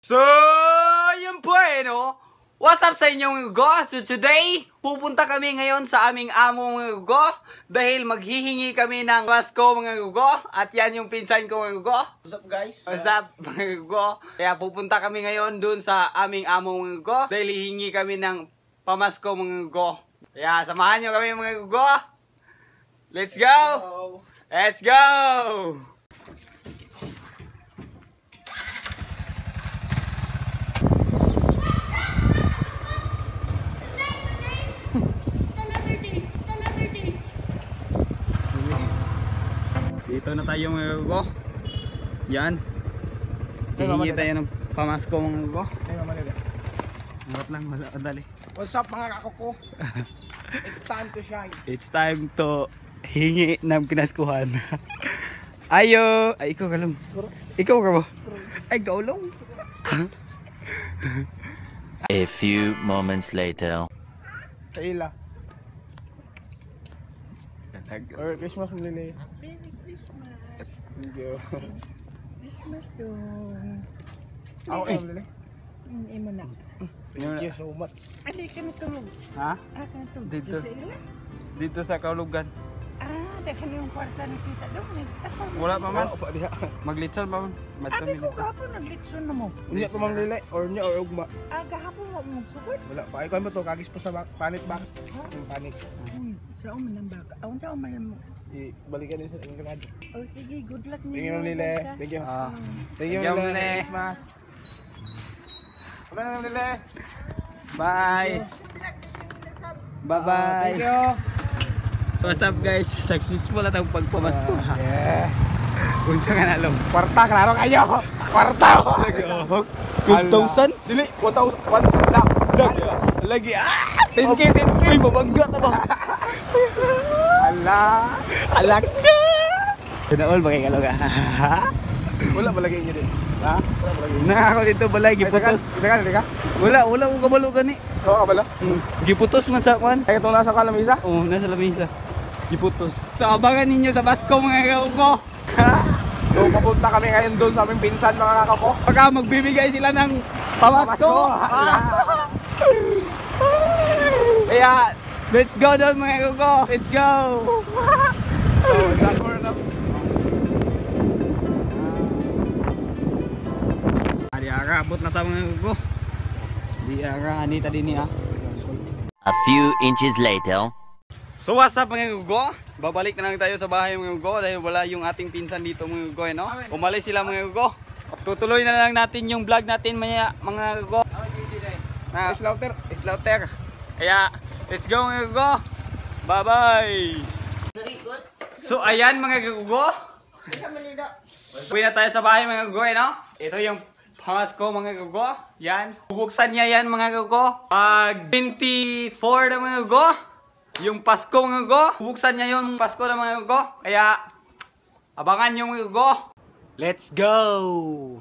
So, yun po no. What's up sa inyong go? So today, pupunta kami ngayon sa aming amo mga go. Dahil maghihingi kami ng Pasko mga go. At yan yung pinsan ko mga go. What's up guys? What's up mga go? Kaya pupunta kami ngayon dun sa aming amo mga go. Dahil hihingi kami ng pamasko mga go. Kaya samahan nyo kami mga go. Let's go! Let's go! Dito na tayo mga gugo. Yan. Hihingi tayo ng pamasko mga gugo. Harap lang, madali. What's up mga kakoko? It's time to shine. It's time to hingi ng pinaskuhan. Ayo! Ay, ikaw kalong. Ikaw ka ba? Ay, gaulong. A few moments later. Kaila. Or Christmas mo nila. Merry Christmas. Thank you. Christmas dong. Ako kayo nila. Hindi mo na. Thank you so much. Ano kami tulog? Ha? Kami tulog. Dito. Sa ila? Dito sa kaulugan. Dakan yung kwarta ni tita doon. Asal mo? Wala pa man. Pa diha. Maglitson pa man. Abi ko gahapon naglitson na mo. Unya ko mang nila or nya or ugma. Gahapon mo mong sugod. Wala pa. Ikaw mo to kagis pa sa panit back. Yung panit. Sa uman ng baka. Awan sa uman mo. Ibalikan din sa inyong kanado. Oh sige, good luck Thank ninyo. you nila. Thank you. Thank you Thank you, nila. Lile. Christmas. Wala na nila. Bye! Bye-bye! Thank you. What's up guys? Successful at ang pagpamasko. Yes. Unsa nga nalong? Kwarta, klaro kayo. Kwarta. 2,000? Dili, 1,000. Lagi 10k, 10k! Uy, mabangga na ba? Ala. Alak na! Tunaol ba kayo kaloga? Wala balagay niyo din. Ha? Wala balagay. Na ako dito balay, giputos. Dili ka? Wala ko kabalo gani. Oo, kabalo. Giputos man sa kwan. Ay, itong nasa kalamisa? Oo, nasa lamisa. Giputos. So abangan ninyo sa Pasko mga kauko. So, papunta kami ngayon doon sa aming pinsan mga kakako. Baka magbibigay sila ng pamasko. Kaya, let's go doon mga kauko. Let's go. So, saan mo na? Di ara, abot na tayo mga kauko. Di ara, anita din niya. A few inches later. So what's up mga gugo? Babalik na lang tayo sa bahay mga gugo dahil wala yung ating pinsan dito mga gugo, no? Umalis sila mga gugo. Tutuloy na lang natin yung vlog natin mga gugo. Na slaughter. Kaya let's go mga gugo. Bye bye. So ayan mga gugo. Uwi na tayo sa bahay mga gugo, no? Ito yung pamasko mga gugo. Yan. Bubuksan niya yan mga gugo. 24 na mga gugo. Yung Pasko mga gugo, bubuksan niya yung Pasko na mga gugo. Kaya, abangan yung mga gugo. Let's go!